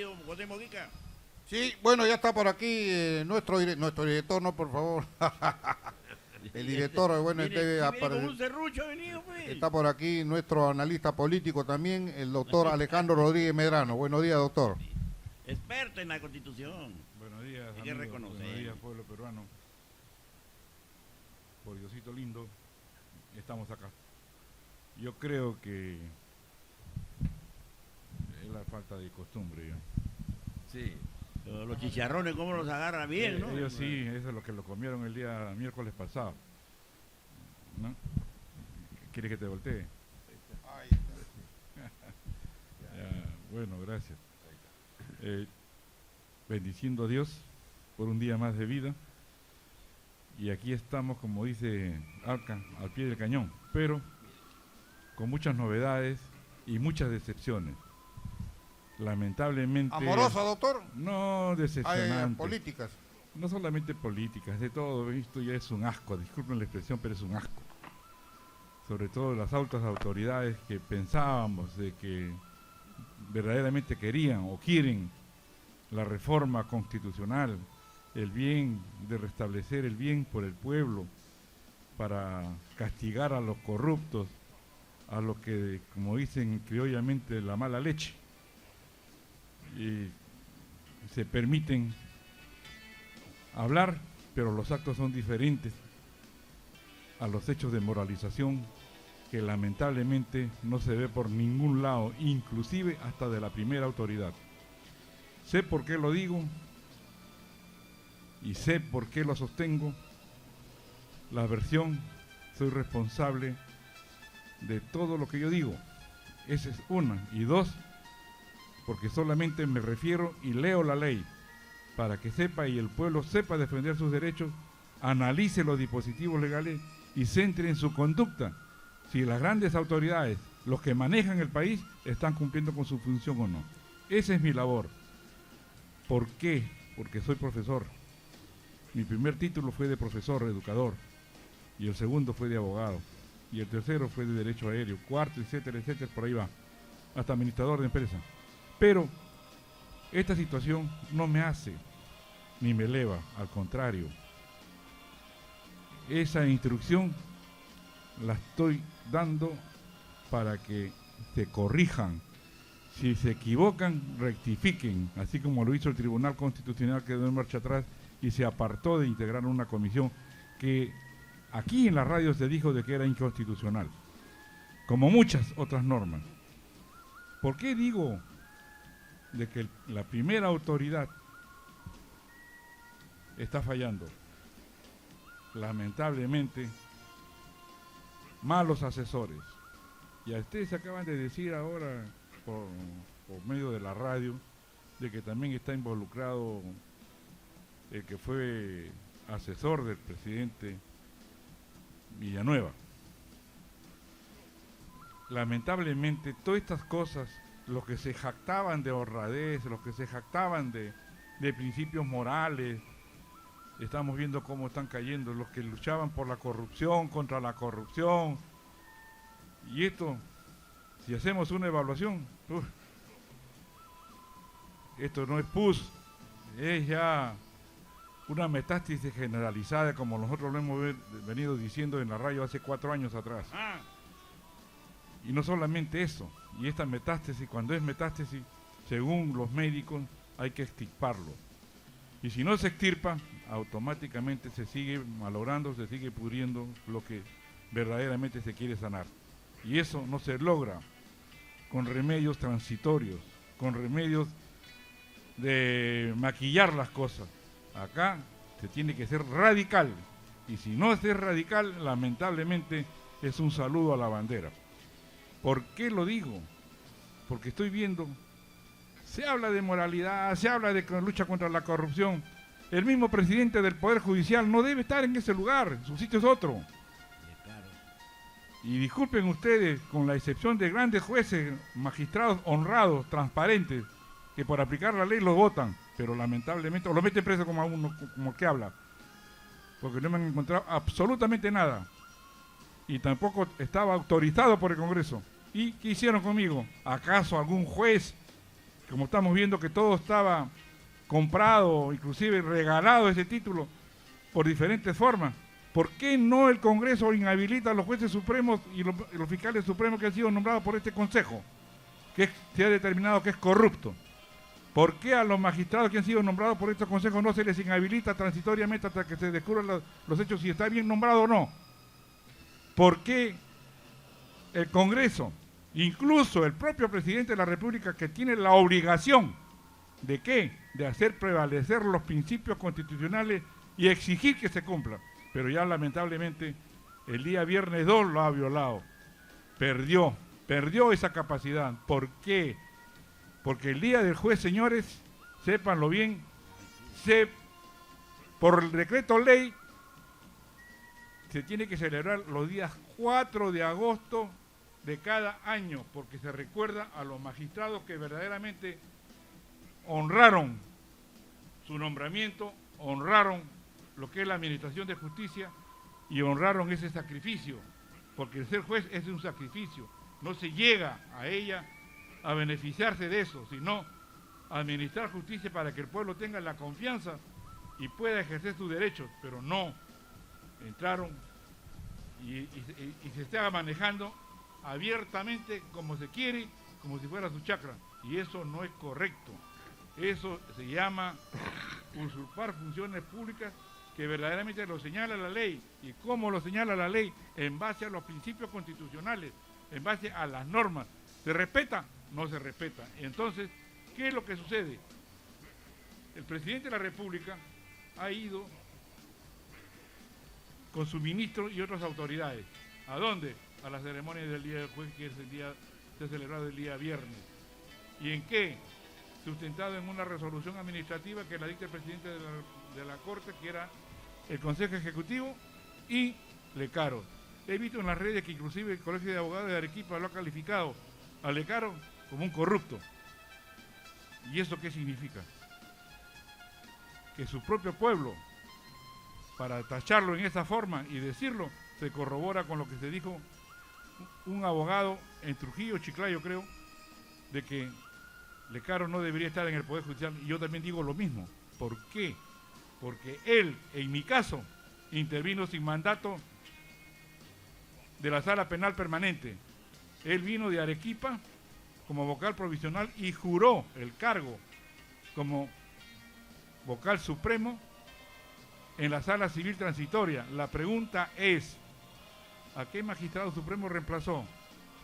querido José Mojica. Sí, bueno, ya está por aquí nuestro director, no, por favor. El director, bueno, Con un serrucho ha venido, pues. está por aquí nuestro analista político también, el doctor Alejandro Rodríguez Medrano. Buenos días, doctor. Experto en la Constitución. Buenos días, Hay que amigos. reconocer. Buenos días, pueblo peruano. Por Diosito lindo, estamos acá. Yo creo que es la falta de costumbre. ¿Ya? Sí. Los chicharrones, cómo los agarra bien, ¿no? Ellos sí, eso es lo que lo comieron el día miércoles pasado. ¿No? ¿Quiere que te voltee? Ya, bueno, gracias. Bendiciendo a Dios por un día más de vida. Y aquí estamos, como dice Alca, al pie del cañón, pero con muchas novedades y muchas decepciones. Lamentablemente... ¿Amorosa, doctor? No, decepcionante. Políticas. No solamente políticas, de todo esto ya es un asco, disculpen la expresión, pero es un asco. Sobre todo las altas autoridades que pensábamos de que verdaderamente querían o quieren la reforma constitucional, el bien de restablecer el bien por el pueblo, para castigar a los corruptos, a los que, como dicen criollamente, la mala leche. Y se permiten hablar, pero los actos son diferentes a los hechos de moralización que lamentablemente no se ve por ningún lado, inclusive hasta de la primera autoridad. Sé por qué lo digo y sé por qué lo sostengo. La versión, soy responsable de todo lo que yo digo. Esa es una. Y dos, porque solamente me refiero y leo la ley para que sepa y el pueblo sepa defender sus derechos, analice los dispositivos legales y centre en su conducta si las grandes autoridades, los que manejan el país, están cumpliendo con su función o no. Esa es mi labor. ¿Por qué? Porque soy profesor. Mi primer título fue de profesor, educador, y el segundo fue de abogado, y el tercero fue de derecho aéreo, cuarto, etcétera, etcétera, por ahí va, hasta administrador de empresa. Pero esta situación no me hace ni me eleva, al contrario. Esa instrucción la estoy dando para que se corrijan. Si se equivocan, rectifiquen, así como lo hizo el Tribunal Constitucional, que dio en marcha atrás y se apartó de integrar una comisión que aquí en la radio se dijo de que era inconstitucional, como muchas otras normas. ¿Por qué digo de que la primera autoridad está fallando? Lamentablemente, malos asesores. Y a ustedes se acaban de decir ahora por medio de la radio de que también está involucrado el que fue asesor del presidente Villanueva. Lamentablemente todas estas cosas, los que se jactaban de honradez, los que se jactaban de principios morales, estamos viendo cómo están cayendo, los que luchaban por la corrupción, contra la corrupción. Y esto, si hacemos una evaluación, esto no es pus, es ya una metástasis generalizada, como nosotros lo hemos venido diciendo en la radio hace 4 años atrás. Y no solamente eso, y esta metástasis, cuando es metástasis, según los médicos, hay que extirparlo. Y si no se extirpa, automáticamente se sigue malogrando, se sigue pudriendo lo que verdaderamente se quiere sanar. Y eso no se logra con remedios transitorios, con remedios de maquillar las cosas. Acá se tiene que ser radical. Y si no es radical, lamentablemente es un saludo a la bandera. ¿Por qué lo digo? Porque estoy viendo, se habla de moralidad, se habla de lucha contra la corrupción. El mismo presidente del Poder Judicial no debe estar en ese lugar, su sitio es otro. Y disculpen ustedes, con la excepción de grandes jueces, magistrados honrados, transparentes, que por aplicar la ley los votan, pero lamentablemente, o lo meten preso como a uno, como que habla, porque no me han encontrado absolutamente nada. Y tampoco estaba autorizado por el Congreso. ¿Y qué hicieron conmigo? ¿Acaso algún juez como estamos viendo que todo estaba comprado, inclusive regalado ese título por diferentes formas, ¿por qué no el Congreso inhabilita a los jueces supremos y los fiscales supremos que han sido nombrados por este Consejo, que se ha determinado que es corrupto? ¿Por qué a los magistrados que han sido nombrados por estos consejos no se les inhabilita transitoriamente hasta que se descubran los hechos si está bien nombrado o no? ¿Por qué el Congreso, incluso el propio presidente de la República, que tiene la obligación de qué? De hacer prevalecer los principios constitucionales y exigir que se cumplan, pero ya lamentablemente el día viernes 2 lo ha violado, perdió esa capacidad? ¿Por qué? Porque el día del juez, señores, sépanlo bien, por el decreto ley se tiene que celebrar los días 4 de agosto de cada año, porque se recuerda a los magistrados que verdaderamente honraron su nombramiento, honraron lo que es la administración de justicia y honraron ese sacrificio, porque el ser juez es un sacrificio, no se llega a ella a beneficiarse de eso, sino a administrar justicia para que el pueblo tenga la confianza y pueda ejercer sus derechos, pero no entraron y se está manejando abiertamente como se quiere, como si fuera su chacra, y eso no es correcto. Eso se llama usurpar funciones públicas que verdaderamente lo señala la ley. ¿Y cómo lo señala la ley? En base a los principios constitucionales, en base a las normas. ¿Se respeta? No se respeta. Entonces, ¿qué es lo que sucede? El presidente de la República ha ido con su ministro y otras autoridades. ¿A dónde? A la ceremonia del Día del Juez, que es se ha celebrado el día viernes. ¿Y en qué? Sustentado en una resolución administrativa que la dicta el presidente de la Corte, que era el Consejo Ejecutivo, y Lecaro. He visto en las redes que inclusive el Colegio de Abogados de Arequipa lo ha calificado a Lecaro como un corrupto. ¿Y eso qué significa? Que su propio pueblo, para tacharlo en esa forma y decirlo, se corrobora con lo que se dijo un abogado en Trujillo, Chiclayo creo, de que Lecaro no debería estar en el Poder Judicial, y yo también digo lo mismo. ¿Por qué? Porque él, en mi caso, intervino sin mandato de la Sala Penal Permanente. Él vino de Arequipa como vocal provisional y juró el cargo como vocal supremo en la Sala Civil Transitoria. La pregunta es, ¿a qué magistrado supremo reemplazó?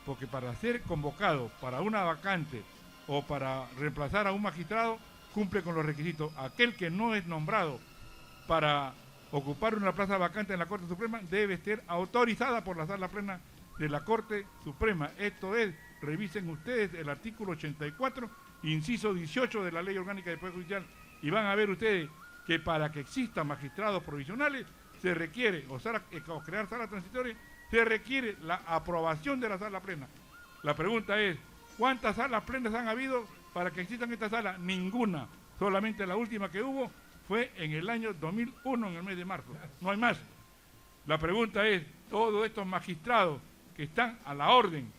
Porque para ser convocado para una vacante o para reemplazar a un magistrado, cumple con los requisitos. Aquel que no es nombrado para ocupar una plaza vacante en la Corte Suprema debe ser autorizada por la Sala Plena de la Corte Suprema. Esto es, revisen ustedes el artículo 84, inciso 18 de la Ley Orgánica del Poder Judicial, y van a ver ustedes que para que existan magistrados provisionales se requiere, o crear sala transitoria, se requiere la aprobación de la Sala Plena. La pregunta es, ¿cuántas salas plenas han habido para que existan estas salas? Ninguna. Solamente la última que hubo fue en el año 2001, en el mes de marzo. No hay más. La pregunta es, ¿todos estos magistrados que están a la orden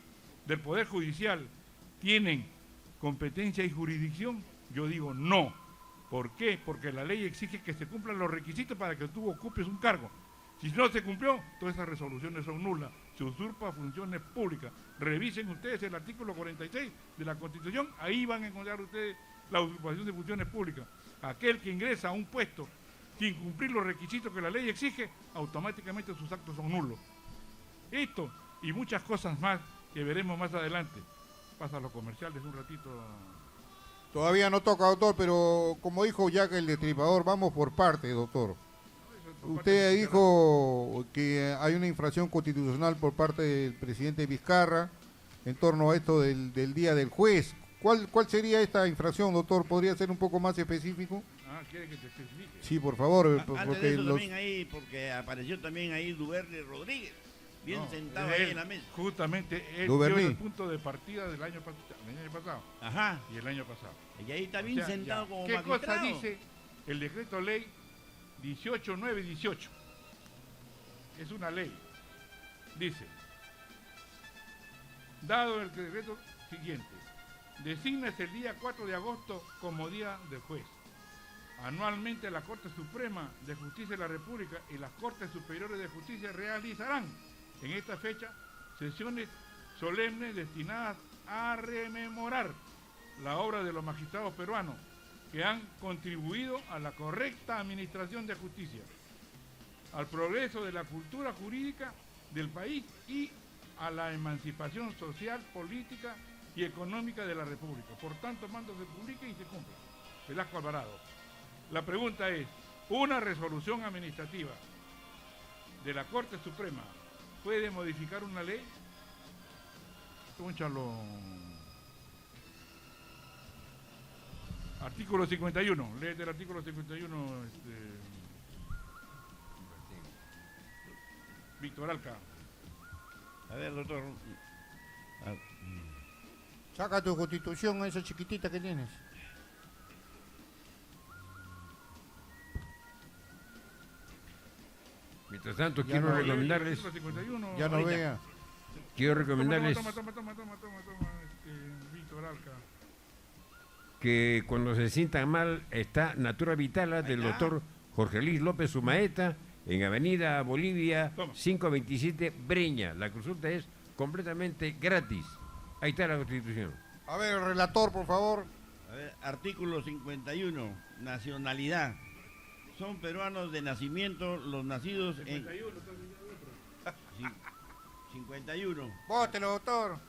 del Poder Judicial tienen competencia y jurisdicción? Yo digo no. ¿Por qué? Porque la ley exige que se cumplan los requisitos para que tú ocupes un cargo. Si no se cumplió, todas esas resoluciones son nulas. Se usurpa funciones públicas. Revisen ustedes el artículo 46 de la Constitución, ahí van a encontrar ustedes la usurpación de funciones públicas. Aquel que ingresa a un puesto sin cumplir los requisitos que la ley exige, automáticamente sus actos son nulos. Esto y muchas cosas más que veremos más adelante. Pasa a los comerciales un ratito. Todavía no toca, doctor, pero como dijo Jack el Destripador, vamos por parte, doctor. Usted dijo que hay una infracción constitucional por parte del presidente Vizcarra en torno a esto del Día del Juez. ¿Cuál sería esta infracción, doctor? ¿Podría ser un poco más específico? ¿Quiere que te especifique? Sí, por favor. Antes de eso también ahí, porque apareció también ahí Duverni Rodríguez, bien sentado ahí en la mesa. Justamente él dio el punto de partida del año pasado. Ajá. Y el año pasado. Y ahí está bien sentado ya. como ¿Qué magistrado? cosa dice el decreto ley 18918? Es una ley. Dice, dado el decreto siguiente, designa el día 4 de agosto como Día del Juez. Anualmente la Corte Suprema de Justicia de la República y las Cortes Superiores de Justicia realizarán en esta fecha sesiones solemnes destinadas a rememorar la obra de los magistrados peruanos que han contribuido a la correcta administración de justicia, al progreso de la cultura jurídica del país y a la emancipación social, política y económica de la República. Por tanto, mando se publique y se cumpla. Velasco Alvarado. La pregunta es, ¿una resolución administrativa de la Corte Suprema puede modificar una ley? Pónchalo. Artículo 51, ley del artículo 51, Víctor Alca. A ver, doctor. Saca tu constitución, esa chiquitita que tienes. Mientras tanto, Ya quiero no, recomendarles, Ya no vea. quiero recomendarles Toma, Víctor Alca. que cuando se sientan mal está Natura Vitala del doctor Jorge Luis López Sumaeta en Avenida Bolivia 527 Breña. La consulta es completamente gratis. Ahí está la Constitución. A ver, relator, por favor. A ver, artículo 51, nacionalidad. Son peruanos de nacimiento los nacidos 51, en... 51. Vótelo, doctor.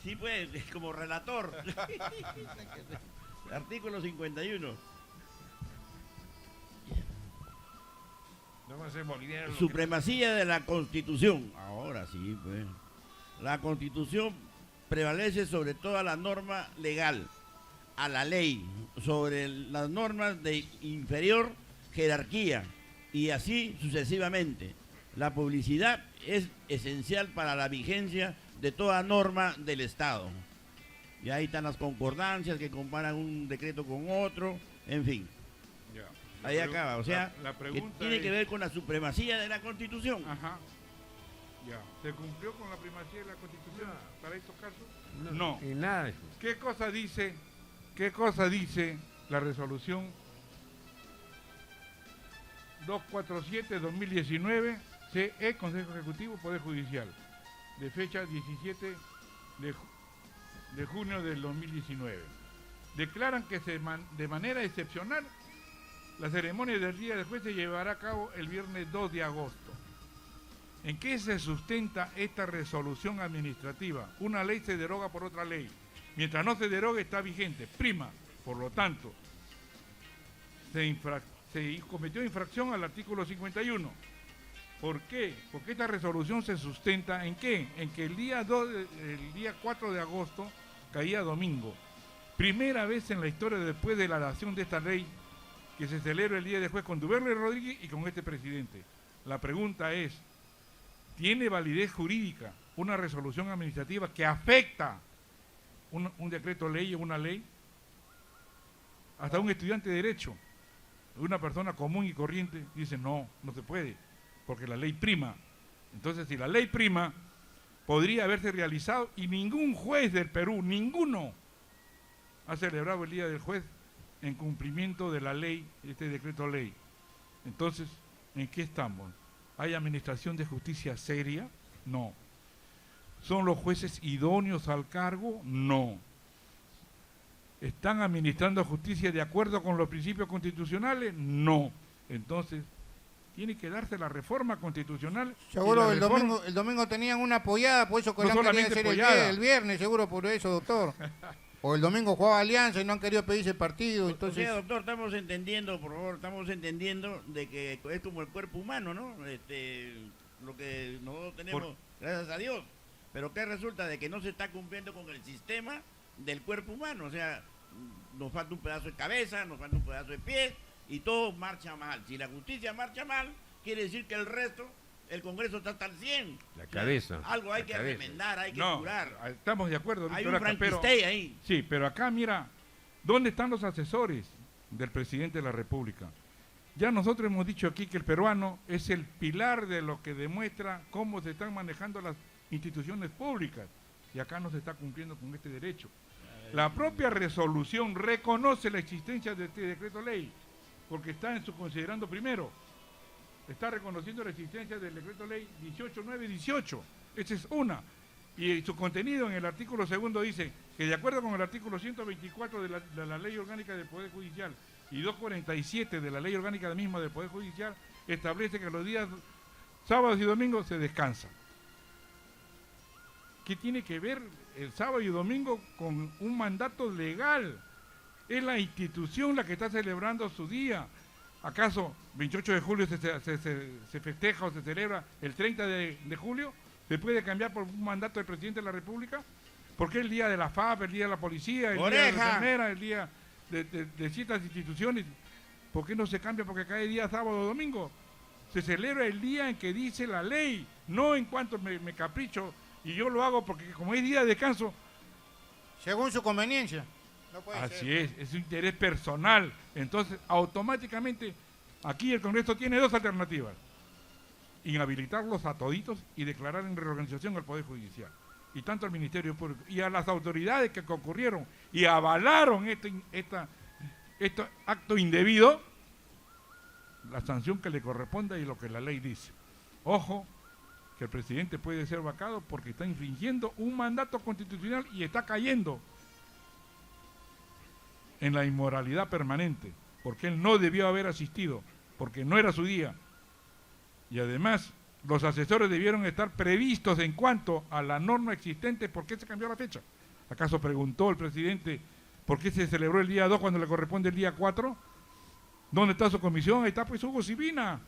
Sí, pues, como relator. Artículo 51. No va a ser boliviano. Supremacía de la Constitución. Ahora sí, pues. La Constitución prevalece sobre toda la norma legal, a la ley, sobre las normas de inferior jerarquía y así sucesivamente. La publicidad es esencial para la vigencia de toda norma del Estado. Y ahí están las concordancias que comparan un decreto con otro, en fin. Ya. Ahí acaba, o sea, la que pregunta tiene es, que ver con la supremacía de la Constitución. Ajá. Ya. ¿Se cumplió con la primacía de la Constitución para estos casos? No. Y nada. ¿Qué cosa dice la resolución 247-2019 CE Consejo Ejecutivo Poder Judicial de fecha 17 de junio del 2019? Declaran que de manera excepcional la ceremonia del Día del Juez se llevará a cabo el viernes 2 de agosto. ¿En qué se sustenta esta resolución administrativa? Una ley se deroga por otra ley. Mientras no se derogue está vigente, prima. Por lo tanto, se cometió infracción al artículo 51. ¿Por qué? Porque esta resolución se sustenta ¿en qué? En que el día 4 de agosto caía domingo. Primera vez en la historia después de la dación de esta ley que se celebra el Día del Juez con Duverle Rodríguez y con este presidente. La pregunta es, ¿tiene validez jurídica una resolución administrativa que afecta un decreto ley o una ley? Hasta un estudiante de derecho, una persona común y corriente, dice no se puede, porque la ley prima. Entonces, si la ley prima, podría haberse realizado y ningún juez del Perú, ninguno, ha celebrado el Día del Juez en cumplimiento de la ley, este decreto ley. Entonces, ¿en qué estamos? ¿Hay administración de justicia seria? No. ¿Son los jueces idóneos al cargo? No. ¿Están administrando justicia de acuerdo con los principios constitucionales? No. Entonces, tiene que darse la reforma constitucional. Seguro el domingo tenían una apoyada, por eso que no querían hacer el viernes, seguro por eso, doctor. O el domingo jugaba Alianza y no han querido pedirse el partido, entonces... O sea, doctor, estamos entendiendo, por favor, estamos entendiendo de que es como el cuerpo humano, ¿no? Lo que nosotros tenemos, gracias a Dios. Pero ¿qué resulta? De que no se está cumpliendo con el sistema del cuerpo humano. O sea, nos falta un pedazo de cabeza, nos falta un pedazo de pie y todo marcha mal. Si la justicia marcha mal, quiere decir que el resto, el Congreso está hasta al 100. La cabeza. Algo hay que remendar, hay que curar. Estamos de acuerdo, hay Víctor, un Frankenstein ahí. Sí, pero acá mira, ¿dónde están los asesores del presidente de la República? Ya nosotros hemos dicho aquí que el peruano es el pilar de lo que demuestra cómo se están manejando las instituciones públicas y acá no se está cumpliendo con este derecho. La propia resolución reconoce la existencia de este decreto ley, porque está en su considerando primero. Está reconociendo la existencia del decreto ley 18918. Esa es una. Y su contenido en el artículo segundo dice que de acuerdo con el artículo 124 de la Ley Orgánica del Poder Judicial y 247 de la Ley Orgánica misma del Poder Judicial, establece que los días sábados y domingos se descansa. ¿Qué tiene que ver el sábado y domingo con un mandato legal? Es la institución la que está celebrando su día. ¿Acaso 28 de julio se festeja o se celebra el 30 de julio? ¿Se puede cambiar por un mandato del presidente de la República? ¿Por qué el día de la FAP, el día de la policía, el día de la enfermera, el día de ciertas instituciones? ¿Por qué no se cambia porque cae día sábado o domingo? Se celebra el día en que dice la ley, no en cuanto me capricho y yo lo hago porque como es día de descanso. Según su conveniencia. No puede Así ser. es un interés personal. Entonces, automáticamente, aquí el Congreso tiene dos alternativas. Inhabilitarlos a toditos y declarar en reorganización al Poder Judicial. Y tanto al Ministerio Público y a las autoridades que concurrieron y avalaron este acto indebido, la sanción que le corresponda y lo que la ley dice. Ojo, que el presidente puede ser vacado porque está infringiendo un mandato constitucional y está cayendo en la inmoralidad permanente, porque él no debió haber asistido, porque no era su día. Y además, los asesores debieron estar previstos en cuanto a la norma existente. ¿Por qué se cambió la fecha? ¿Acaso preguntó el presidente por qué se celebró el día 2 cuando le corresponde el día 4? ¿Dónde está su comisión? Ahí está pues Hugo Sibina,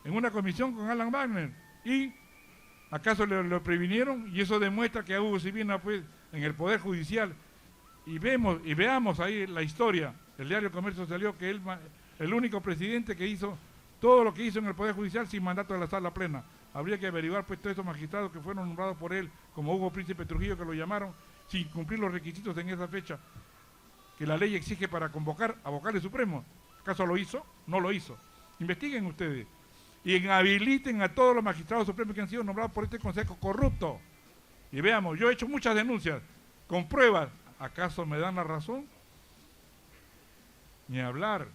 en una comisión con Alan Wagner. ¿Y acaso lo previnieron? Y eso demuestra que a Hugo Sibina, pues, en el Poder Judicial, y veamos ahí la historia. El diario Comercio salió que él, el único presidente que hizo todo lo que hizo en el Poder Judicial sin mandato de la Sala Plena. Habría que averiguar pues todos esos magistrados que fueron nombrados por él, como Hugo Príncipe Trujillo, que lo llamaron sin cumplir los requisitos en esa fecha que la ley exige para convocar a vocales supremos. ¿Acaso lo hizo? No lo hizo. Investiguen ustedes y inhabiliten a todos los magistrados supremos que han sido nombrados por este Consejo corrupto. Y veamos, yo he hecho muchas denuncias con pruebas. ¿Acaso me dan la razón? Ni hablar.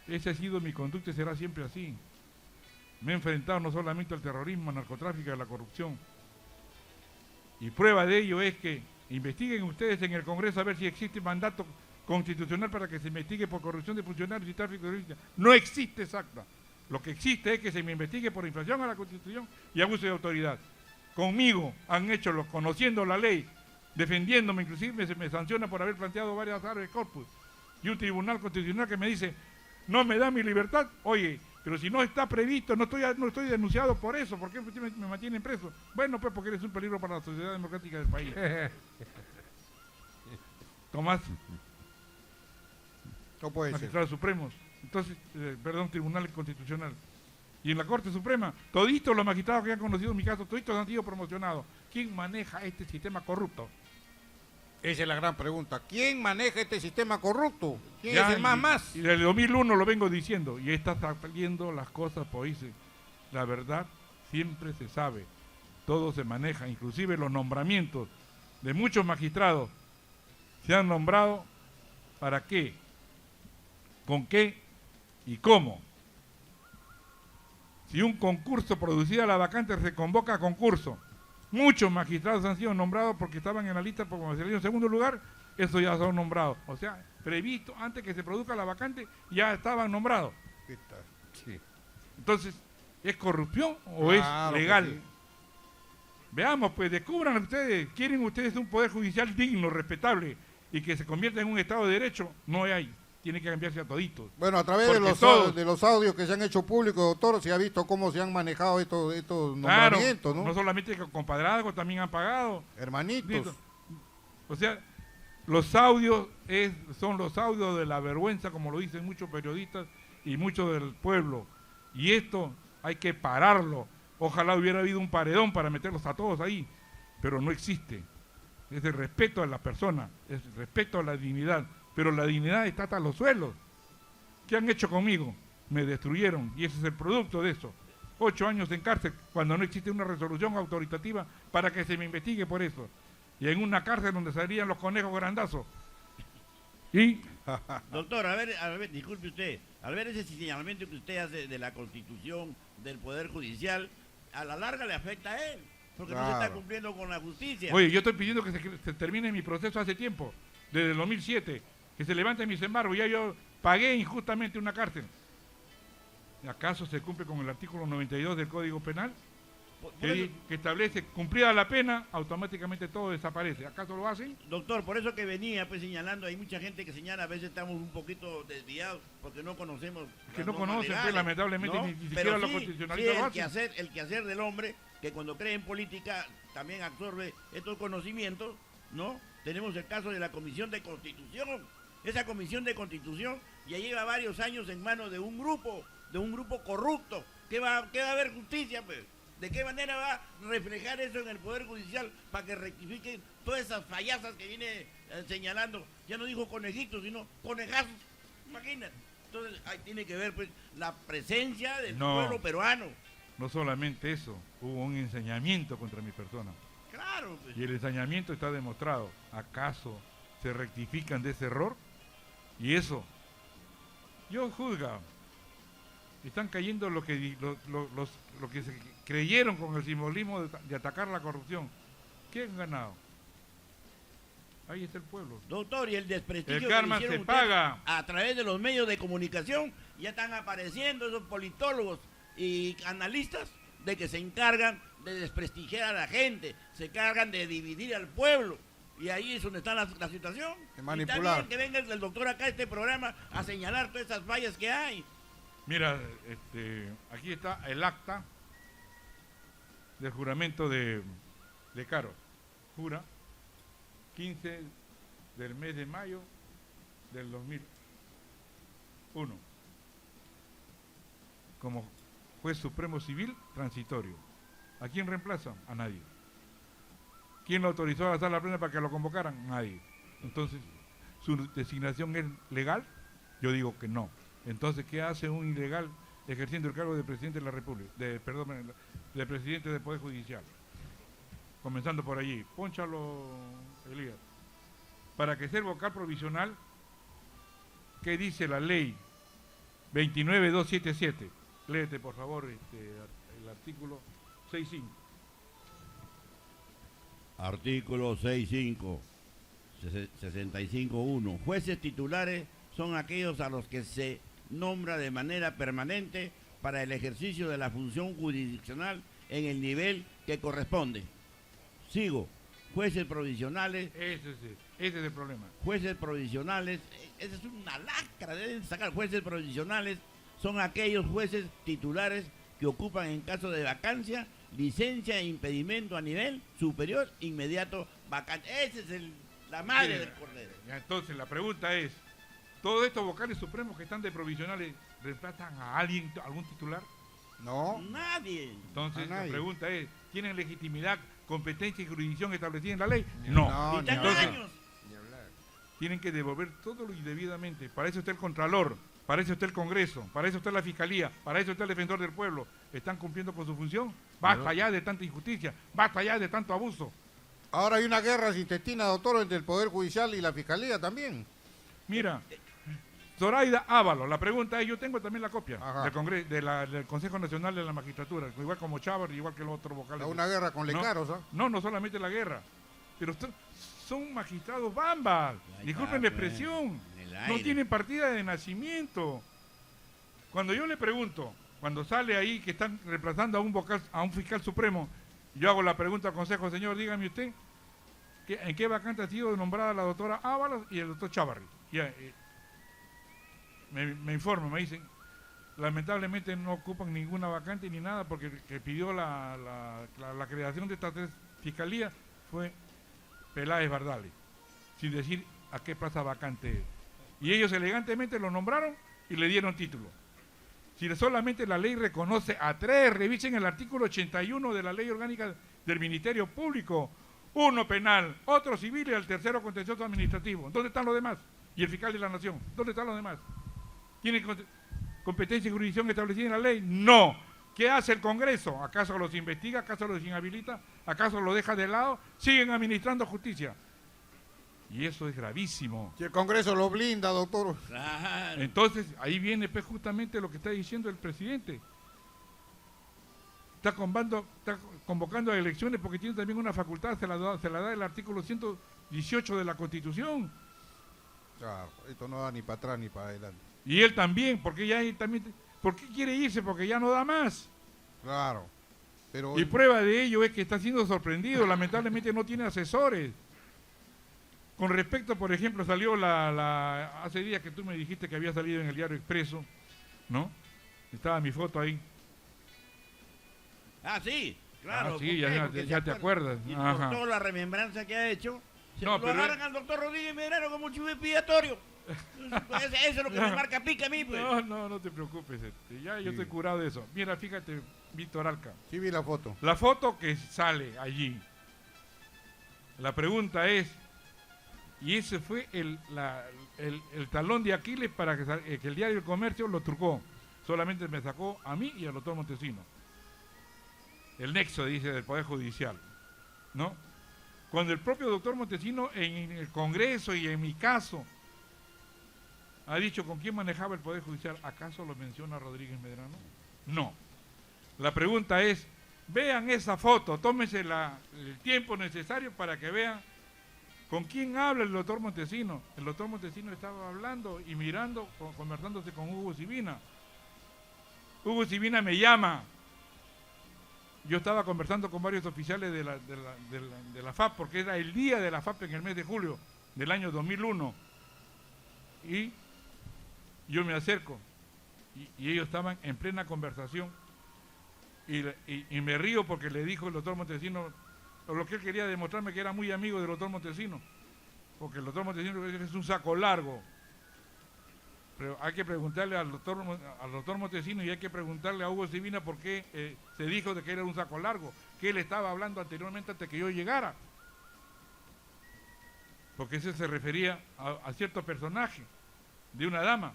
Esa ha sido mi conducta y será siempre así. Me he enfrentado no solamente al terrorismo, al narcotráfico y a la corrupción. Y prueba de ello es que investiguen ustedes en el Congreso a ver si existe mandato constitucional para que se investigue por corrupción de funcionarios y tráfico de violencia. No existe exacta. Lo que existe es que se me investigue por infracción a la Constitución y abuso de autoridad. Conmigo han hecho, conociendo la ley, defendiéndome, inclusive me sanciona por haber planteado varias áreas de corpus. Y un tribunal constitucional que me dice, no me da mi libertad. Oye, pero si no está previsto, no estoy denunciado por eso, ¿por qué me mantienen preso? Bueno, pues porque eres un peligro para la sociedad democrática del país. Tomás. No puede ser. Magistrados supremos. Entonces, Tribunal Constitucional. Y en la Corte Suprema, toditos los magistrados que han conocido mi caso, toditos han sido promocionados. ¿Quién maneja este sistema corrupto? Esa es la gran pregunta. ¿Quién maneja este sistema corrupto? ¿Quién es el más? Y desde el 2001 lo vengo diciendo, y está saliendo las cosas por ahí. La verdad siempre se sabe, todo se maneja, inclusive los nombramientos de muchos magistrados se han nombrado. ¿Para qué? ¿Con qué? ¿Y cómo? Si un concurso producida la vacante se convoca a concurso, muchos magistrados han sido nombrados porque estaban en la lista, porque como salieron en segundo lugar, esos ya son nombrados. O sea, previsto antes que se produzca la vacante, ya estaban nombrados. Sí. Entonces, ¿es corrupción o es legal? Sí. Veamos, pues, descubran ustedes. ¿Quieren ustedes un poder judicial digno, respetable y que se convierta en un Estado de Derecho? No hay. Tiene que cambiarse a toditos. Bueno, a través de los audios que se han hecho públicos, doctor, se ha visto cómo se han manejado estos nombramientos, ¿no? No solamente con compadrazgos, también han pagado. Hermanitos. O sea, los audios son los audios de la vergüenza, como lo dicen muchos periodistas y muchos del pueblo. Y esto hay que pararlo. Ojalá hubiera habido un paredón para meterlos a todos ahí, pero no existe. Es el respeto a la persona, es el respeto a la dignidad. Pero la dignidad está hasta los suelos. ¿Qué han hecho conmigo? Me destruyeron y ese es el producto de eso. 8 años en cárcel cuando no existe una resolución autoritativa para que se me investigue por eso. y en una cárcel donde salían los conejos grandazos. Y Doctor, a ver, disculpe usted, al ver ese señalamiento que usted hace de la Constitución, del Poder Judicial, a la larga le afecta a él, porque no se está Claro. cumpliendo con la justicia. oye, yo estoy pidiendo que se termine mi proceso hace tiempo, desde el 2007, que se levanten mis embargos. Ya yo pagué injustamente una cárcel. ¿Acaso se cumple con el artículo 92 del Código Penal? Por Que eso, establece, cumplida la pena, automáticamente todo desaparece. ¿Acaso lo hacen? doctor, por eso que venía pues señalando, hay mucha gente que señala, a veces estamos un poquito desviados porque no conocemos. Que las no normas conocen, pues, legales, lamentablemente, ¿no? ni siquiera Pero los sí, constitucionalistas sí, lo el quehacer del hombre, que cuando cree en política también absorbe estos conocimientos, ¿no? Tenemos el caso de la Comisión de Constitución. Esa Comisión de Constitución ya lleva varios años en manos de un grupo corrupto. ¿Qué va a haber justicia, pues? ¿De qué manera va a reflejar eso en el Poder Judicial para que rectifiquen todas esas fallazas que viene señalando? Ya no dijo conejitos, sino conejazos. Imagínate. Entonces, ahí tiene que ver pues la presencia del No. pueblo peruano. No solamente eso, hubo un ensañamiento contra mi persona. Claro, pues. Y el ensañamiento está demostrado. ¿Acaso se rectifican de ese error? Y eso, yo juzga, están cayendo lo que se creyeron con el simbolismo de atacar la corrupción. ¿Quién ha ganado? Ahí está el pueblo. Doctor, y el desprestigio El karma que hicieron se ustedes paga. a través de los medios de comunicación, ya están apareciendo esos politólogos y analistas de que se encargan de desprestigiar a la gente, se encargan de dividir al pueblo. Y ahí es donde está la situación. De Y manipular. está bien que venga el doctor acá a este programa a señalar todas esas fallas que hay. Mira, aquí está el acta del juramento de Caro. Jura 15 del mes de mayo del 2001 como juez supremo civil transitorio. ¿A quién reemplaza? A nadie. ¿Quién lo autorizó a la sala plena para que lo convocaran? Nadie. Entonces, ¿su designación es legal? Yo digo que no. Entonces, ¿qué hace un ilegal ejerciendo el cargo de presidente de la República? De presidente del Poder Judicial. Comenzando por allí. Pónchalo, Elías. Para que sea vocal provisional, ¿qué dice la ley 29277? Léete, por favor, el artículo 6.5. Artículo 6.5, 65.1. Jueces titulares son aquellos a los que se nombra de manera permanente para el ejercicio de la función jurisdiccional en el nivel que corresponde. Sigo. Jueces provisionales. Ese es el problema. Jueces provisionales, esa es una lacra, deben sacar. Jueces provisionales son aquellos jueces titulares que ocupan en caso de vacancia, licencia e impedimento a nivel superior, inmediato, vacante. Esa es la madre del cordero. Ya, entonces, la pregunta es, ¿todos estos vocales supremos que están de provisionales reemplazan a alguien, algún titular? No. Nadie. Entonces, A la nadie. pregunta es, ¿tienen legitimidad, competencia y jurisdicción establecida en la ley? No. No, Y ni tan hablar. años. Tienen que devolver todo lo indebidamente. Para eso está el Contralor, para eso está el Congreso, para eso está la Fiscalía, para eso está el Defensor del Pueblo. ¿Están cumpliendo con su función? Basta ya de tanta injusticia, basta ya de tanto abuso. Ahora hay una guerra intestina, doctor, entre el Poder Judicial y la Fiscalía también. Mira, Zoraida Ábalos, la pregunta es, yo tengo también la copia Ajá. del, del Consejo Nacional de la Magistratura, igual como Chávez, igual que los otros vocales. Hay una guerra con Lecaros, ¿ah? No solamente la guerra, pero son magistrados bambas, Ahí disculpen está, la expresión, en el no aire. tienen partida de nacimiento. Cuando yo le pregunto, cuando sale ahí que están reemplazando a un fiscal supremo, yo hago la pregunta al Consejo, señor, dígame usted, ¿en qué vacante ha sido nombrada la doctora Ábalos y el doctor Chávarri? Ya, me informan, me dicen, lamentablemente no ocupan ninguna vacante ni nada porque el que pidió la creación de estas tres fiscalías fue Peláez Bardales, sin decir a qué plaza vacante es. Y ellos elegantemente lo nombraron y le dieron título. Si solamente la ley reconoce a tres, revisen el artículo 81 de la ley orgánica del Ministerio Público, uno penal, otro civil y el tercero contencioso administrativo. ¿Dónde están los demás? Y el fiscal de la Nación, ¿dónde están los demás? ¿Tienen competencia y jurisdicción establecida en la ley? No. ¿Qué hace el Congreso? ¿Acaso los investiga? ¿Acaso los inhabilita? ¿Acaso los deja de lado? Siguen administrando justicia. Y eso es gravísimo. Si el Congreso lo blinda, doctor. Claro. Entonces, ahí viene pues, justamente lo que está diciendo el presidente. Está convocando a elecciones porque tiene también una facultad, se la da el artículo 118 de la Constitución. Claro, esto no da ni para atrás ni para adelante. Y él también, porque ya él también... ¿Por qué quiere irse? Porque ya no da más. Claro. Pero Y prueba de ello es que está siendo sorprendido, lamentablemente no tiene asesores. Con respecto, por ejemplo, salió hace días que tú me dijiste que había salido en el Diario Expreso, ¿no? Estaba mi foto ahí. Ah, sí, claro. Ah, sí, ¿por qué? ya Porque te se acuerdas. Y Ajá. por toda la remembranza que ha hecho, No, lo pero agarran al doctor Rodríguez Medrano como chivo expiatorio. Eso es lo que me marca pica a mí, pues. No te preocupes. Ya yo estoy curado de eso. Mira, fíjate, Víctor Alca. sí vi la foto. La foto que sale allí. La pregunta es, y ese fue el talón de Aquiles para que el Diario El Comercio lo trucó. Solamente me sacó a mí y al doctor Montesino. El nexo, dice, del Poder Judicial, ¿no? Cuando el propio doctor Montesino en el Congreso y en mi caso ha dicho con quién manejaba el Poder Judicial, ¿acaso lo menciona Rodríguez Medrano? No. La pregunta es, vean esa foto, tómense el tiempo necesario para que vean con quién habla el doctor Montesino. El doctor Montesino estaba hablando y mirando, conversándose con Hugo Sibina. Hugo Sibina me llama. Yo estaba conversando con varios oficiales de la FAP, porque era el día de la FAP en el mes de julio del año 2001. Y yo me acerco, y ellos estaban en plena conversación, y me río porque le dijo el doctor Montesino, lo que él quería demostrarme que era muy amigo del doctor Montesino, porque el doctor Montesino es un saco largo. Pero hay que preguntarle al doctor Montesino y hay que preguntarle a Hugo Sibina por qué se dijo de que era un saco largo, que él estaba hablando anteriormente antes que yo llegara. Porque ese se refería a cierto personaje de una dama.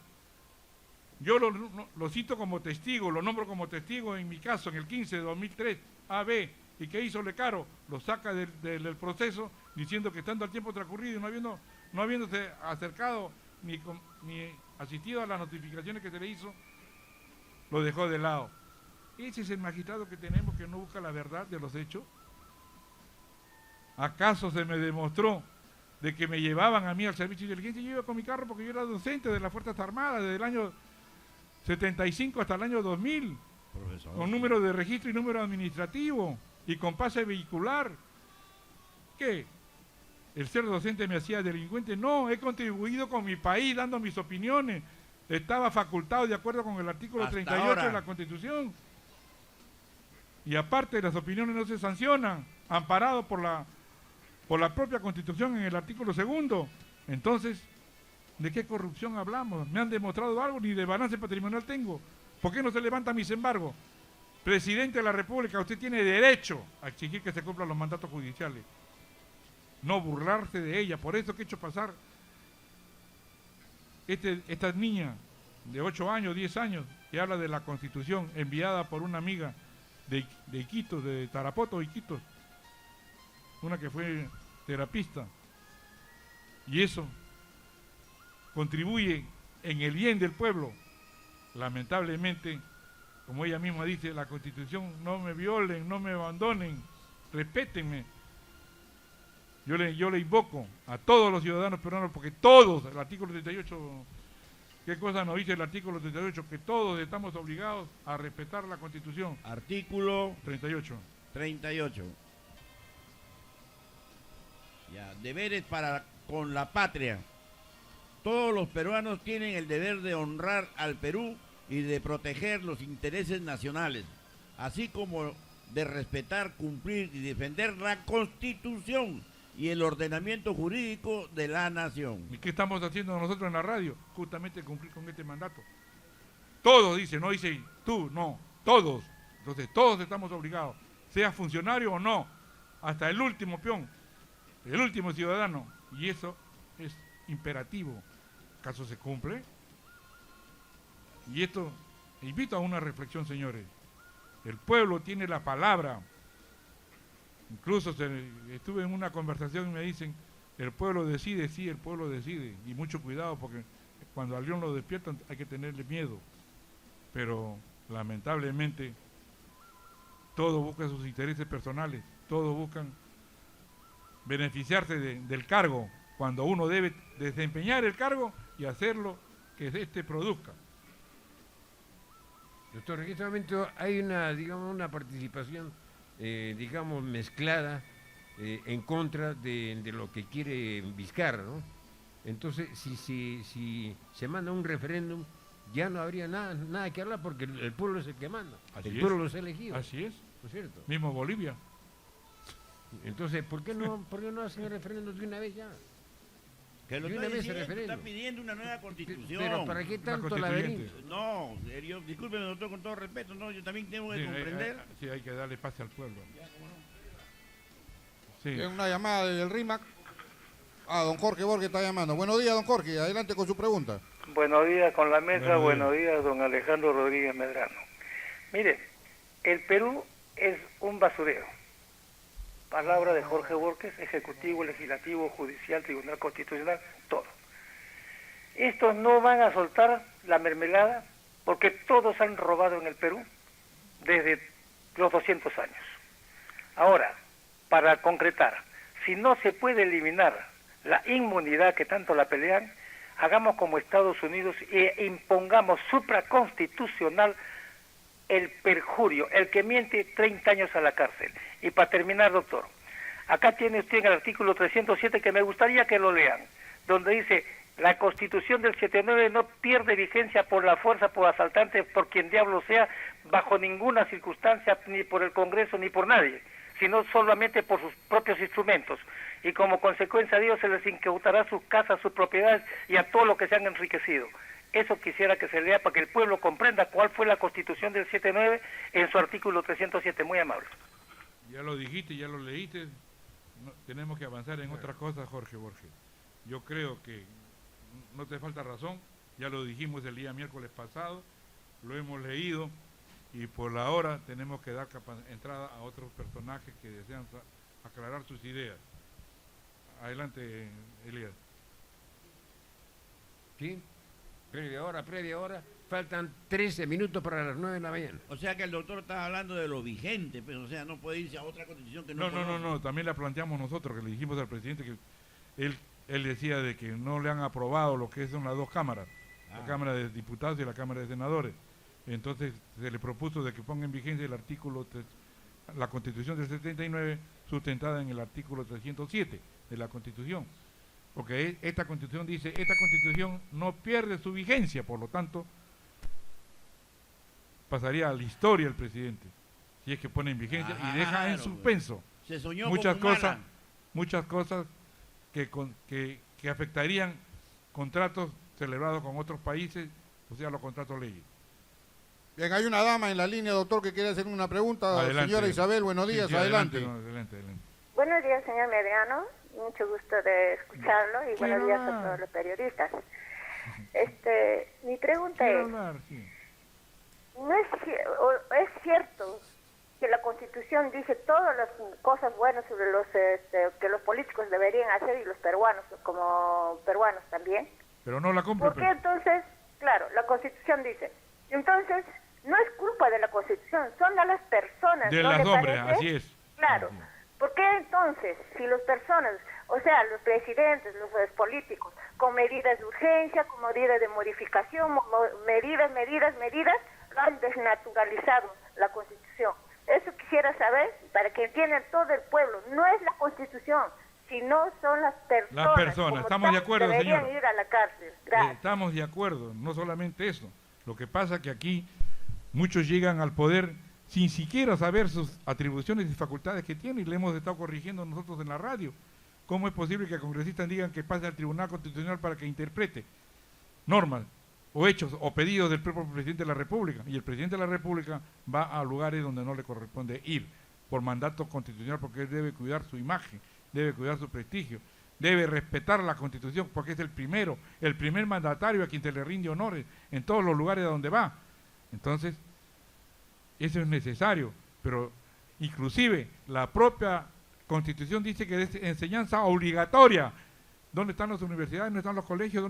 Yo lo cito como testigo, lo nombro como testigo en mi caso, en el 15 de 2003, AB, y que hizo Lecaro, lo saca del proceso diciendo que estando al tiempo transcurrido y no habiéndose acercado ni asistido a las notificaciones que se le hizo, lo dejó de lado. ¿Ese es el magistrado que tenemos que no busca la verdad de los hechos? ¿Acaso se me demostró de que me llevaban a mí al servicio de inteligencia? Yo iba con mi carro porque yo era docente de las Fuerzas Armadas desde el año 75 hasta el año 2000, Profesor. con número de registro y número administrativo y con pase vehicular. ¿Qué? ¿El ser docente me hacía delincuente? No, he contribuido con mi país dando mis opiniones. Estaba facultado de acuerdo con el artículo Hasta 38 ahora. de la Constitución. Y aparte, las opiniones no se sancionan, amparado por la propia Constitución en el artículo 2. Entonces, ¿de qué corrupción hablamos? ¿Me han demostrado algo? Ni de balance patrimonial tengo. ¿Por qué no se levantan mis embargos? Presidente de la República, usted tiene derecho a exigir que se cumplan los mandatos judiciales. No burlarse de ella. Por eso que he hecho pasar esta niña de 8 años, 10 años, que habla de la Constitución, enviada por una amiga de Iquitos, de Tarapoto, Iquitos, una que fue terapista. Y eso contribuye en el bien del pueblo. Lamentablemente, como ella misma dice, la Constitución, no me violen, no me abandonen, respétenme. Yo le invoco a todos los ciudadanos peruanos, porque todos, el artículo 38, ¿qué cosa nos dice el artículo 38? Que todos estamos obligados a respetar la Constitución. Artículo 38. 38. Ya, deberes para con la patria. Todos los peruanos tienen el deber de honrar al Perú y de proteger los intereses nacionales, así como de respetar, cumplir y defender la Constitución y el ordenamiento jurídico de la nación. ¿Y qué estamos haciendo nosotros en la radio? Justamente cumplir con este mandato. Todos dicen, no dice tú, no, todos. Entonces todos estamos obligados, sea funcionario o no, hasta el último peón, el último ciudadano. Y eso es imperativo. ¿Acaso se cumple? Y esto, invito a una reflexión, señores. El pueblo tiene la palabra. Incluso estuve en una conversación y me dicen, el pueblo decide, sí, el pueblo decide. Y mucho cuidado porque cuando al león lo despiertan hay que tenerle miedo. Pero lamentablemente todos buscan sus intereses personales, todos buscan beneficiarse del cargo, cuando uno debe desempeñar el cargo y hacerlo que éste produzca. Doctor, en este momento hay una participación, mezclada en contra de lo que quiere Vizcarra, ¿no? Entonces, si se manda un referéndum, ya no habría nada que hablar porque el pueblo es el que manda. El pueblo los ha elegido. Así es. ¿No es cierto? Mismo Bolivia. Entonces, ¿por qué no hacen el referéndum de una vez ya? Que lo Y está una vez diciendo, referéndum. está pidiendo una nueva constitución. Pero ¿para qué tanto constituyente. laberinto? No, serio, discúlpeme, doctor, con todo respeto, no, yo también tengo que Sí, comprender. sí, hay que darle pase al pueblo. Sí. Tiene una llamada del RIMAC. Don Jorge Borges está llamando. Buenos días, don Jorge. Adelante con su pregunta. Buenos días con la mesa, Buenos días. buenos días, don Alejandro Rodríguez Medrano. Mire, el Perú es un basurero. Palabra de Jorge Borges, Ejecutivo, Legislativo, Judicial, Tribunal Constitucional, todo. Estos no van a soltar la mermelada porque todos han robado en el Perú desde los 200 años. Ahora, para concretar, si no se puede eliminar la inmunidad que tanto la pelean, hagamos como Estados Unidos e impongamos supraconstitucional el perjurio, el que miente 30 años a la cárcel. Y para terminar, doctor, acá tiene usted en el artículo 307 que me gustaría que lo lean, donde dice: la Constitución del 79 no pierde vigencia por la fuerza, por asaltantes, por quien diablo sea, bajo ninguna circunstancia, ni por el Congreso, ni por nadie, sino solamente por sus propios instrumentos. Y como consecuencia de ello se les incautará sus casas, sus propiedades y a todo lo que se han enriquecido. Eso quisiera que se lea para que el pueblo comprenda cuál fue la Constitución del 79 en su artículo 307. Muy amable. Ya lo dijiste, ya lo leíste. No, tenemos que avanzar en otras cosas, Jorge Borges. Yo creo que no te falta razón. Ya lo dijimos el día miércoles pasado. Lo hemos leído. Y por la hora tenemos que dar entrada a otros personajes que desean aclarar sus ideas. Adelante, Elías. ¿Sí? Previa hora. Faltan 13 minutos para las 9 de la mañana. O sea que el doctor está hablando de lo vigente, pero o sea, no puede irse a otra constitución que no No. También la planteamos nosotros, que le dijimos al presidente que él decía de que no le han aprobado lo que son las dos cámaras, la Cámara de Diputados y la Cámara de Senadores. Entonces se le propuso de que ponga en vigencia el artículo, la Constitución del 79, sustentada en el artículo 307 de la Constitución. Porque esta Constitución dice, esta Constitución no pierde su vigencia, por lo tanto, pasaría a la historia el presidente, si es que pone en vigencia y deja en suspenso se soñó muchas con cosas, muchas cosas que afectarían contratos celebrados con otros países, o sea, los contratos leyes. Bien, hay una dama en la línea, doctor, que quiere hacer una pregunta. Adelante. Señora Isabel, buenos días, Sí, adelante. adelante. Buenos días, señor Medrano. Mucho gusto de escucharlo y buenos días a todos los periodistas. Mi pregunta es, ¿no es cierto que la Constitución dice todas las cosas buenas sobre los que los políticos deberían hacer y los peruanos, como peruanos también? Pero no la cumple. ¿Por qué entonces, claro, la Constitución dice, entonces no es culpa de la Constitución, son de las personas? De ¿no las le hombres, parece? así es. Claro. ¿Por qué entonces, si las personas, o sea, los presidentes, los políticos, con medidas de urgencia, con medidas de modificación, medidas, lo han desnaturalizado la Constitución? Eso quisiera saber, para que entiendan todo el pueblo. No es la Constitución, sino son las personas. Las personas, estamos de acuerdo, deberían señora. ir a la cárcel. Gracias. Estamos de acuerdo, no solamente eso. Lo que pasa es que aquí muchos llegan al poder sin siquiera saber sus atribuciones y facultades que tienen, y le hemos estado corrigiendo nosotros en la radio. ¿Cómo es posible que congresistas digan que pase al Tribunal Constitucional para que interprete normas o hechos o pedidos del propio presidente de la República? Y el presidente de la República va a lugares donde no le corresponde ir por mandato constitucional, porque él debe cuidar su imagen, debe cuidar su prestigio, debe respetar la Constitución, porque es el primer mandatario a quien se le rinde honores en todos los lugares a donde va. Entonces, eso es necesario, pero inclusive la propia Constitución dice que es enseñanza obligatoria. ¿Dónde están las universidades? ¿Dónde están los colegios?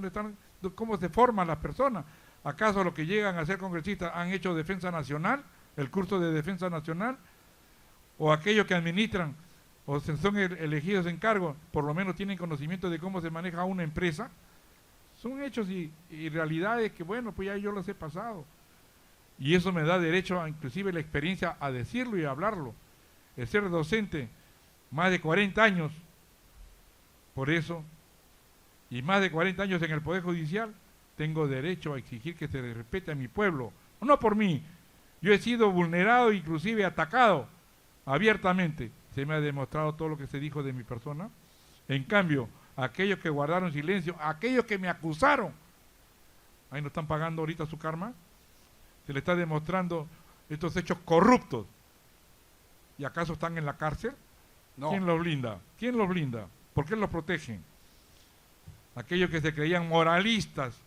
¿Cómo se forman las personas? ¿Acaso los que llegan a ser congresistas han hecho defensa nacional, el curso de defensa nacional? ¿O aquellos que administran o son elegidos en cargo, por lo menos tienen conocimiento de cómo se maneja una empresa? Son hechos y realidades que, bueno, pues ya yo los he pasado. Y eso me da derecho, inclusive la experiencia, a decirlo y a hablarlo. El ser docente, más de 40 años, por eso, y más de 40 años en el Poder Judicial, tengo derecho a exigir que se respete a mi pueblo. No por mí, yo he sido vulnerado, inclusive atacado abiertamente. Se me ha demostrado todo lo que se dijo de mi persona. En cambio, aquellos que guardaron silencio, aquellos que me acusaron, ahí no están pagando ahorita su karma. Se le está demostrando estos hechos corruptos. ¿Y acaso están en la cárcel? No. ¿Quién los blinda? ¿Quién los blinda? ¿Por qué los protegen? Aquellos que se creían moralistas.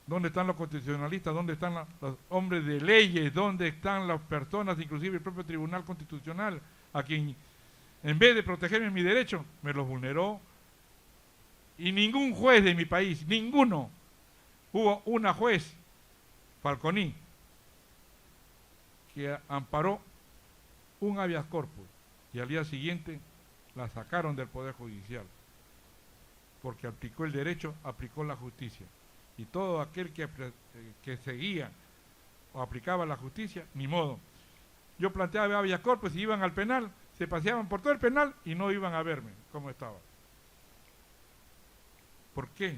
¿Dónde están los constitucionalistas? ¿Dónde están los hombres de leyes? ¿Dónde están las personas, inclusive el propio Tribunal Constitucional, a quien, en vez de protegerme mi derecho, me los vulneró? Y ningún juez de mi país, ninguno. Hubo una juez, Falconi, que amparó un habeas corpus y al día siguiente la sacaron del Poder Judicial, porque aplicó el derecho, aplicó la justicia. Y todo aquel que seguía o aplicaba la justicia, ni modo. Yo planteaba habeas corpus y iban al penal, se paseaban por todo el penal y no iban a verme cómo estaba. ¿Por qué?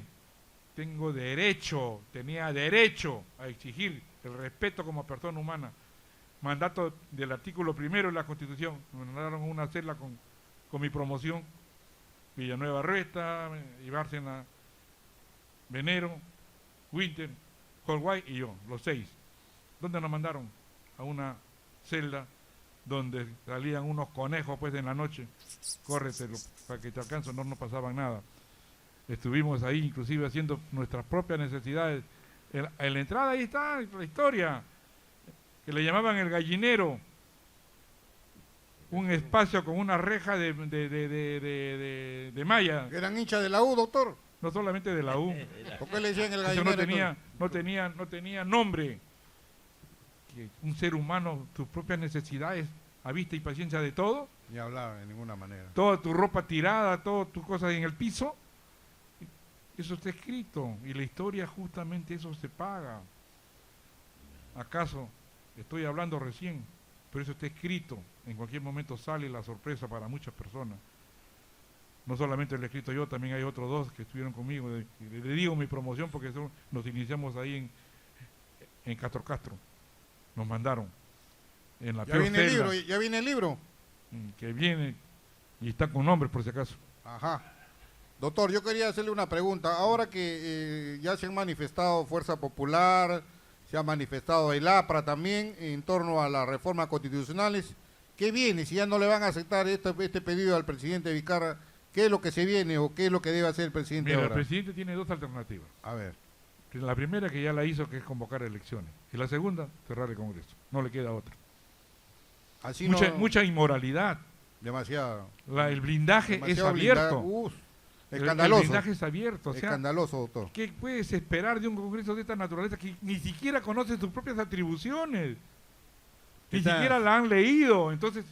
Tenía derecho a exigir el respeto como persona humana. Mandato del artículo 1 de la Constitución. Me mandaron una celda con mi promoción. Villanueva Ruesta, Ibárcena, Venero, Winter, Holguay y yo, los 6. ¿Dónde nos mandaron? A una celda donde salían unos conejos pues en la noche. Córrete para que te alcanzo, no nos pasaban nada. Estuvimos ahí inclusive haciendo nuestras propias necesidades. En la entrada ahí está la historia, que le llamaban el gallinero, un espacio con una reja de malla. ¿Eran hinchas de la U, doctor? No solamente de la U. ¿Por qué le decían el Eso gallinero? no tenía nombre. Que un ser humano, tus propias necesidades, a vista y paciencia de todo. Ni hablar de ninguna manera. Toda tu ropa tirada, todas tus cosas en el piso. Eso está escrito. Y la historia justamente eso se paga. ¿Acaso estoy hablando recién? Pero eso está escrito. En cualquier momento sale la sorpresa para muchas personas. No solamente lo he escrito yo, también hay otros 2 que estuvieron conmigo. Le digo mi promoción porque nos iniciamos ahí en Castro. Nos mandaron. En la ¿Ya viene el libro? ¿Ya viene el libro? Que viene y está con nombre por si acaso. Ajá. Doctor, yo quería hacerle una pregunta. Ahora que ya se han manifestado Fuerza Popular, se ha manifestado el APRA también en torno a las reformas constitucionales, ¿qué viene? Si ya no le van a aceptar este pedido al presidente Vizcarra, ¿qué es lo que se viene o qué es lo que debe hacer el presidente ahora? El presidente tiene 2 alternativas. A ver. La primera que ya la hizo, que es convocar elecciones. Y la segunda, cerrar el Congreso. No le queda otra. Así mucha inmoralidad. Demasiado. El blindaje es abierto. Escandaloso. El blindaje es abierto. O sea, escandaloso, doctor. ¿qué puedes esperar de un Congreso de esta naturaleza que ni siquiera conoce sus propias atribuciones? Ni siquiera la han leído. Entonces,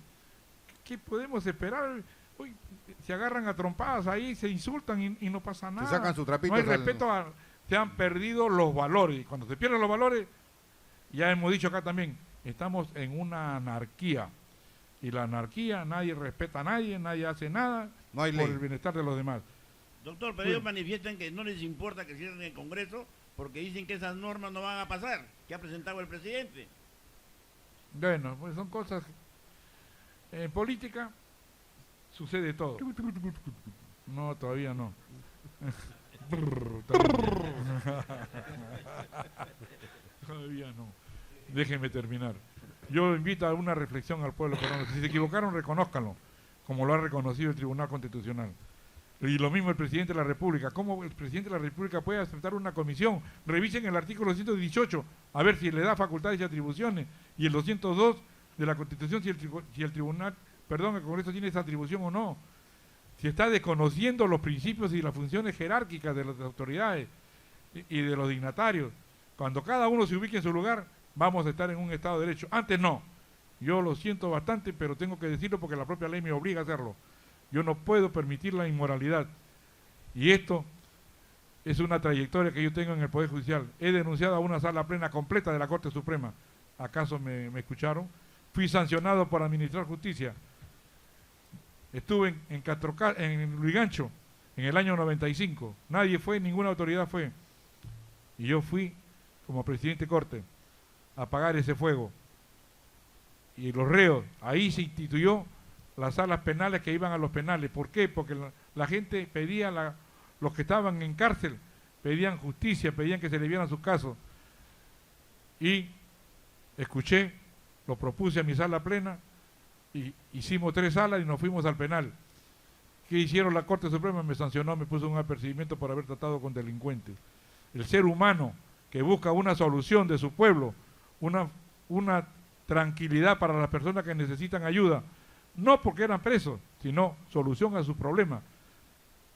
¿qué podemos esperar? Uy, se agarran a trompadas ahí, se insultan y no pasa nada. Se sacan sus trapitos. No hay respeto se han perdido los valores. Y cuando se pierden los valores, ya hemos dicho acá también, estamos en una anarquía. Y la anarquía, nadie respeta a nadie, nadie hace nada por el bienestar de los demás. Doctor, pero ellos manifiestan que no les importa que cierren el Congreso porque dicen que esas normas no van a pasar, que ha presentado el presidente. Bueno, pues son cosas. En política sucede todo. No, todavía no. Todavía no. Déjenme terminar. Yo invito a una reflexión al pueblo peruano. Si se equivocaron, reconózcanlo, como lo ha reconocido el Tribunal Constitucional. Y lo mismo el presidente de la República. ¿Cómo el presidente de la República puede aceptar una comisión? Revisen el artículo 118, a ver si le da facultades y atribuciones, y el 202 de la Constitución, si el tribunal, perdón, el Congreso tiene esa atribución o no. Si está desconociendo los principios y las funciones jerárquicas de las autoridades y de los dignatarios. Cuando cada uno se ubique en su lugar, vamos a estar en un Estado de Derecho. Antes no. Yo lo siento bastante, pero tengo que decirlo porque la propia ley me obliga a hacerlo. Yo no puedo permitir la inmoralidad. Y esto es una trayectoria que yo tengo en el Poder Judicial. He denunciado a una sala plena completa de la Corte Suprema. ¿Acaso me escucharon? Fui sancionado por administrar justicia. Estuve en Lurigancho en el año 95. Nadie fue, ninguna autoridad fue. Y yo fui, como presidente de Corte, a apagar ese fuego. Y los reos, ahí se instituyó las salas penales que iban a los penales. ¿Por qué? Porque la gente pedía, los que estaban en cárcel, pedían justicia, pedían que se le vieran sus casos. Y escuché, lo propuse a mi sala plena, y hicimos 3 salas y nos fuimos al penal. ¿Qué hicieron? La Corte Suprema me sancionó, me puso un apercibimiento por haber tratado con delincuentes. El ser humano que busca una solución de su pueblo, una tranquilidad para las personas que necesitan ayuda, no porque eran presos, sino solución a sus problemas,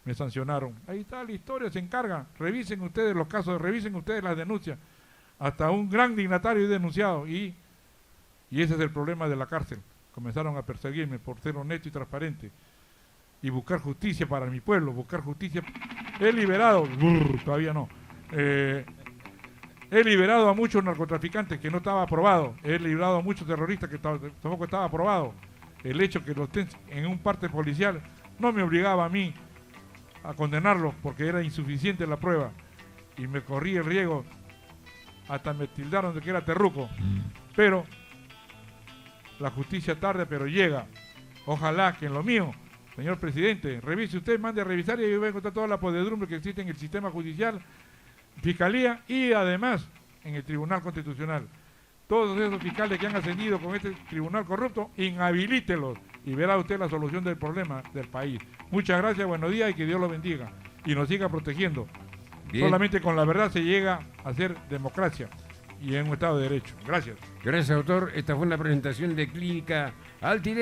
me sancionaron. Ahí está la historia, se encarga. Revisen ustedes los casos, revisen ustedes las denuncias. Hasta un gran dignatario he denunciado y ese es el problema de la cárcel. Comenzaron a perseguirme por ser honesto y transparente y buscar justicia para mi pueblo, buscar justicia. He liberado, todavía no, he liberado a muchos narcotraficantes que no estaba aprobado, he liberado a muchos terroristas que tampoco estaba aprobado. El hecho que los estén en un parte policial no me obligaba a mí a condenarlos porque era insuficiente la prueba y me corrí el riesgo, hasta me tildaron de que era terruco, pero la justicia tarde pero llega. Ojalá que en lo mío, señor presidente, revise usted, mande a revisar y yo voy a encontrar toda la podredumbre que existe en el sistema judicial, fiscalía y además en el Tribunal Constitucional. Todos esos fiscales que han ascendido con este tribunal corrupto, inhabilítelos y verá usted la solución del problema del país. Muchas gracias, buenos días y que Dios lo bendiga y nos siga protegiendo. Bien. Solamente con la verdad se llega a ser democracia y en un Estado de Derecho. Gracias. Gracias, doctor. Esta fue una presentación de Clínica Altident.